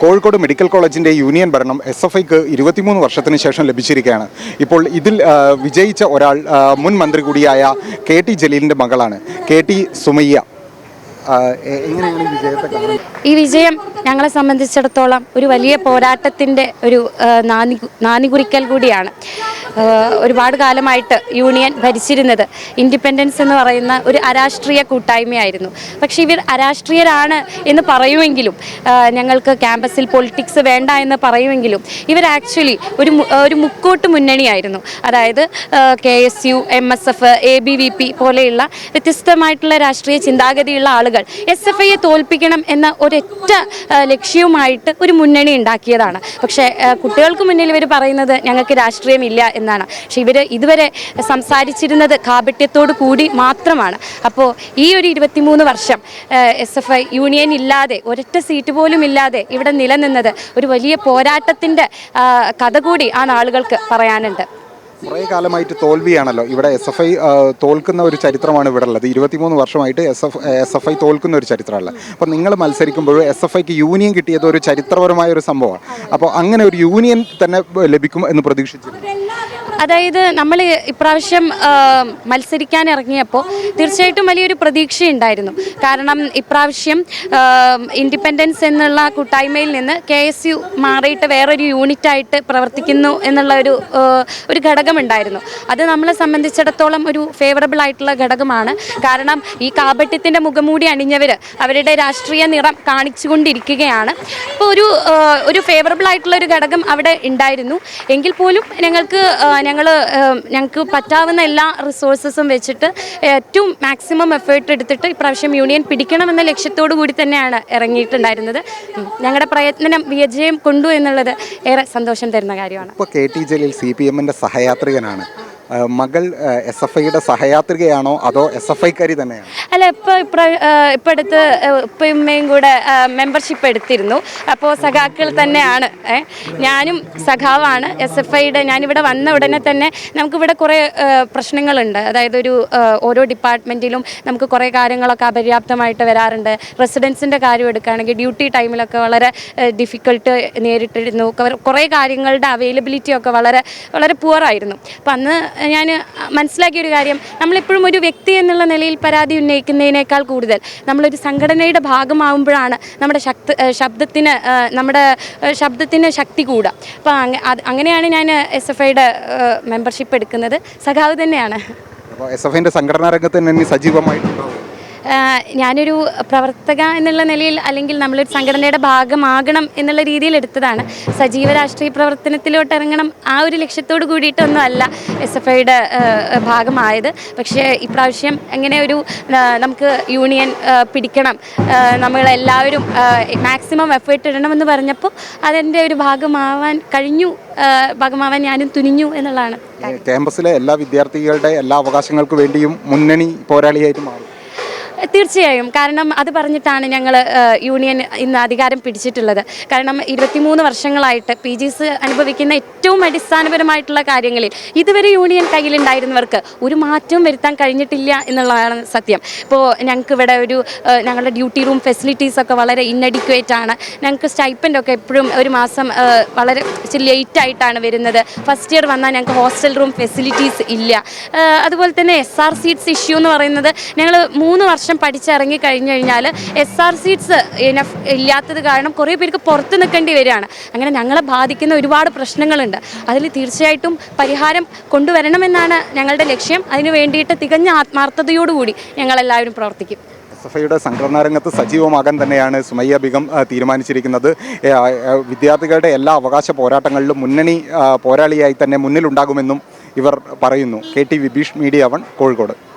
Kozhikode medical കോളേജിൻ്റെ union ഭരണം SFIക്ക് 23 വർഷത്തിന് ശേഷം ലഭിച്ചിരിക്കുകയാണ്. ഇപ്പോൾ ഇതിൽ വിജയിച്ച ഒരാൾ മുൻ മന്ത്രി കൂടിയായ KT ജലീലിൻ്റെ മകളാണ് KT സുമയ്യ. എങ്ങനെയാണ് ഈ വിജയത്തെ കാണുന്നത്? ഈ വിജയം ഞങ്ങളെ സംബന്ധിച്ചിടത്തോളം ഒരു വലിയ പോരാട്ടത്തിൻ്റെ ഒരു നാന്ദികുറിക്കൽ കൂടിയാണ്. ഒരുപാട് കാലമായിട്ട് യൂണിയൻ ഭരിച്ചിരുന്നത് ഇൻഡിപെൻഡൻസ് എന്ന് പറയുന്ന ഒരു അരാഷ്ട്രീയ കൂട്ടായ്മയായിരുന്നു. പക്ഷേ ഇവർ അരാഷ്ട്രീയരാണ് എന്ന് പറയുമെങ്കിലും, ഞങ്ങൾക്ക് ക്യാമ്പസിൽ പൊളിറ്റിക്സ് വേണ്ട എന്ന് പറയുമെങ്കിലും, ഇവർ ആക്ച്വലി ഒരു മുക്കോട്ട് മുന്നണിയായിരുന്നു. അതായത് KSU, MSF, ABVP പോലെയുള്ള വ്യത്യസ്തമായിട്ടുള്ള രാഷ്ട്രീയ ചിന്താഗതിയുള്ള ആളുകൾ SFIയെ തോൽപ്പിക്കണം എന്ന ഒരൊറ്റ ലക്ഷ്യവുമായിട്ട് ഒരു മുന്നണി ഉണ്ടാക്കിയതാണ്. പക്ഷേ കുട്ടികൾക്ക് മുന്നിൽ ഇവർ പറയുന്നത് ഞങ്ങൾക്ക് രാഷ്ട്രീയമില്ല എന്നാണ്. പക്ഷെ ഇവർ ഇതുവരെ സംസാരിച്ചിരുന്നത് കാപട്യത്തോടു കൂടി മാത്രമാണ്. അപ്പോൾ ഈ ഒരു 23 വർഷം SFI യൂണിയൻ ഇല്ലാതെ, ഒരൊറ്റ സീറ്റ് പോലും ഇല്ലാതെ ഇവിടെ നിലനിന്നത് ഒരു വലിയ പോരാട്ടത്തിൻ്റെ കഥ കൂടി ആ നാളുകൾക്ക് പറയാനുണ്ട്. കുറേ കാലമായിട്ട് തോൽവിയാണല്ലോ ഇവിടെ. SFI തോൽക്കുന്ന ഒരു ചരിത്രമാണ് ഇവിടെ ഉള്ളത്. 23 വർഷമായിട്ട് SFI തോൽക്കുന്ന ഒരു ചരിത്രമല്ല. അപ്പോൾ നിങ്ങൾ മത്സരിക്കുമ്പോൾ SFIക്ക് യൂണിയൻ കിട്ടിയത് ഒരു ചരിത്രപരമായ ഒരു സംഭവമാണ്. അപ്പോൾ അങ്ങനെ ഒരു യൂണിയൻ തന്നെ ലഭിക്കും എന്ന് പ്രതീക്ഷിച്ചിരുന്നു. അതായത് നമ്മൾ ഇപ്രാവശ്യം മത്സരിക്കാൻ ഇറങ്ങിയപ്പോൾ തീർച്ചയായിട്ടും വലിയൊരു പ്രതീക്ഷയുണ്ടായിരുന്നു. കാരണം ഇപ്രാവശ്യം ഇൻഡിപെൻഡൻസ് എന്നുള്ള കൂട്ടായ്മയിൽ നിന്ന് KSU മാറിയിട്ട് വേറൊരു യൂണിറ്റായിട്ട് പ്രവർത്തിക്കുന്നു എന്നുള്ള ഒരു ഘടകമുണ്ടായിരുന്നു. അത് നമ്മളെ സംബന്ധിച്ചിടത്തോളം ഒരു ഫേവറബിൾ ആയിട്ടുള്ള ഘടകമാണ്. കാരണം ഈ കാപട്യത്തിൻ്റെ മുഖംമൂടി അണിഞ്ഞവർ അവരുടെ രാഷ്ട്രീയ നിറം കാണിച്ചുകൊണ്ടിരിക്കുകയാണ്. അപ്പോൾ ഒരു ഫേവറബിൾ ആയിട്ടുള്ള ഒരു ഘടകം അവിടെ ഉണ്ടായിരുന്നു. എങ്കിൽ പോലും ഞങ്ങൾക്ക് പറ്റാവുന്ന എല്ലാ റിസോഴ്സസും വെച്ചിട്ട് ഏറ്റവും മാക്സിമം എഫേർട്ട് എടുത്തിട്ട് ഇപ്രാവശ്യം യൂണിയൻ പിടിക്കണമെന്ന ലക്ഷ്യത്തോടു കൂടി തന്നെയാണ് ഇറങ്ങിയിട്ടുണ്ടായിരുന്നത്. ഞങ്ങളുടെ പ്രയത്നം വിജയം കൊണ്ടു എന്നുള്ളത് ഏറെ സന്തോഷം തരുന്ന കാര്യമാണ്. ഇപ്പോൾ KT ജലീൽ CPMൻ്റെ സഹയാത്രികനാണ്. മകൾ SFIയുടെ സഹയാത്രികയാണോ അതോ SFIക്കാരി തന്നെയാണോ? അല്ല, ഇപ്പോൾ അടുത്ത് ഉപ്പയും കൂടെ മെമ്പർഷിപ്പ് എടുത്തിരുന്നു. അപ്പോൾ സഖാക്കൾ തന്നെയാണ്. ഞാനും സഖാവാണ് SFIയുടെ. ഞാനിവിടെ വന്ന ഉടനെ തന്നെ നമുക്കിവിടെ കുറേ പ്രശ്നങ്ങളുണ്ട്. അതായത് ഓരോ ഡിപ്പാർട്ട്മെൻറ്റിലും നമുക്ക് കുറേ കാര്യങ്ങളൊക്കെ അപര്യാപ്തമായിട്ട് വരാറുണ്ട്. റെസിഡൻസിൻ്റെ കാര്യം എടുക്കുകയാണെങ്കിൽ ഡ്യൂട്ടി ടൈമിലൊക്കെ വളരെ ഡിഫിക്കൽട്ട് നേരിട്ടിരുന്നു. കുറേ കാര്യങ്ങളുടെ അവൈലബിലിറ്റി ഒക്കെ വളരെ വളരെ പുവറായിരുന്നു. അപ്പം അന്ന് ഞാൻ മനസ്സിലാക്കിയൊരു കാര്യം, നമ്മളിപ്പോഴും ഒരു വ്യക്തി എന്നുള്ള നിലയിൽ പരാതി ഉന്നയിക്കുന്നതിനേക്കാൾ കൂടുതൽ നമ്മളൊരു സംഘടനയുടെ ഭാഗമാകുമ്പോഴാണ് നമ്മുടെ ശബ്ദത്തിന് ശക്തി കൂടുക. അപ്പോൾ അങ്ങനെയാണ് ഞാൻ SFIയുടെ മെമ്പർഷിപ്പ് എടുക്കുന്നത്. സഖാവ് തന്നെയാണ്. അപ്പോൾ SFIൻ്റെ സംഘടനാ രംഗത്ത് തന്നെ സജീവമായിട്ടുണ്ടോ? ഞാനൊരു പ്രവർത്തക എന്നുള്ള നിലയിൽ, അല്ലെങ്കിൽ നമ്മളൊരു സംഘടനയുടെ ഭാഗമാകണം എന്നുള്ള രീതിയിൽ എടുത്തതാണ്. സജീവ രാഷ്ട്രീയ പ്രവർത്തനത്തിലോട്ട് ഇറങ്ങണം ആ ഒരു ലക്ഷ്യത്തോട് കൂടിയിട്ടൊന്നും അല്ല SFIയുടെ ഭാഗമായത്. പക്ഷേ ഇപ്രാവശ്യം അങ്ങനെ നമുക്ക് യൂണിയൻ പിടിക്കണം, നമ്മളെല്ലാവരും മാക്സിമം എഫേർട്ട് ഇടണമെന്ന് പറഞ്ഞപ്പോൾ അതിൻ്റെ ഒരു ഭാഗമാവാൻ ഞാനും തുനിഞ്ഞു എന്നുള്ളതാണ്. ക്യാമ്പസിലെ എല്ലാ വിദ്യാർത്ഥികളുടെ എല്ലാ അവകാശങ്ങൾക്ക് വേണ്ടിയും മുന്നണി പോരാളിയായിട്ട് മാറും. തീർച്ചയായും. കാരണം അത് പറഞ്ഞിട്ടാണ് ഞങ്ങൾ യൂണിയൻ ഇന്ന് അധികാരം പിടിച്ചിട്ടുള്ളത്. കാരണം 23 വർഷങ്ങളായിട്ട് PGs അനുഭവിക്കുന്ന ഏറ്റവും അടിസ്ഥാനപരമായിട്ടുള്ള കാര്യങ്ങളിൽ ഇതുവരെ യൂണിയൻ കയ്യിലുണ്ടായിരുന്നവർക്ക് ഒരു മാറ്റവും വരുത്താൻ കഴിഞ്ഞിട്ടില്ല എന്നുള്ളതാണ് സത്യം. ഇപ്പോൾ ഞങ്ങൾക്കിവിടെ ഞങ്ങളുടെ ഡ്യൂട്ടി റൂം ഫെസിലിറ്റീസൊക്കെ വളരെ ഇന്നഡിക്വേറ്റ് ആണ്. ഞങ്ങൾക്ക് സ്റ്റൈപ്പൻ്റൊക്കെ എപ്പോഴും ഒരു മാസം വളരെ ലേറ്റായിട്ടാണ് വരുന്നത്. ഫസ്റ്റ് ഇയർ വന്നാൽ ഞങ്ങൾക്ക് ഹോസ്റ്റൽ റൂം ഫെസിലിറ്റീസ് ഇല്ല. അതുപോലെ തന്നെ SR സീറ്റ്സ് ഇഷ്യൂ എന്ന് പറയുന്നത്, ഞങ്ങൾ 3 വർഷം പഠിച്ചിറങ്ങി കഴിഞ്ഞു കഴിഞ്ഞാൽ SR സീറ്റ്സ് ഇനഫ് ഇല്ലാത്തത് കാരണം കുറേ പേർക്ക് പുറത്ത് നിൽക്കേണ്ടി വരികയാണ്. അങ്ങനെ ഞങ്ങളെ ബാധിക്കുന്ന ഒരുപാട് പ്രശ്നങ്ങളുണ്ട്. അതിൽ തീർച്ചയായിട്ടും പരിഹാരം കൊണ്ടുവരണമെന്നാണ് ഞങ്ങളുടെ ലക്ഷ്യം. അതിനു വേണ്ടിയിട്ട് തികഞ്ഞ ആത്മാർത്ഥതയോടുകൂടി ഞങ്ങളെല്ലാവരും പ്രവർത്തിക്കും. SFIയുടെ സംഘടനാ രംഗത്ത് സജീവമാകാൻ തന്നെയാണ് സുമയ്യ ബീഗം തീരുമാനിച്ചിരിക്കുന്നത്. വിദ്യാർത്ഥികളുടെ എല്ലാ അവകാശ പോരാട്ടങ്ങളിലും മുന്നണി പോരാളിയായി തന്നെ മുന്നിലുണ്ടാകുമെന്നും ഇവർ പറയുന്നു. KT Vibeesh, media 1, Kozhikode.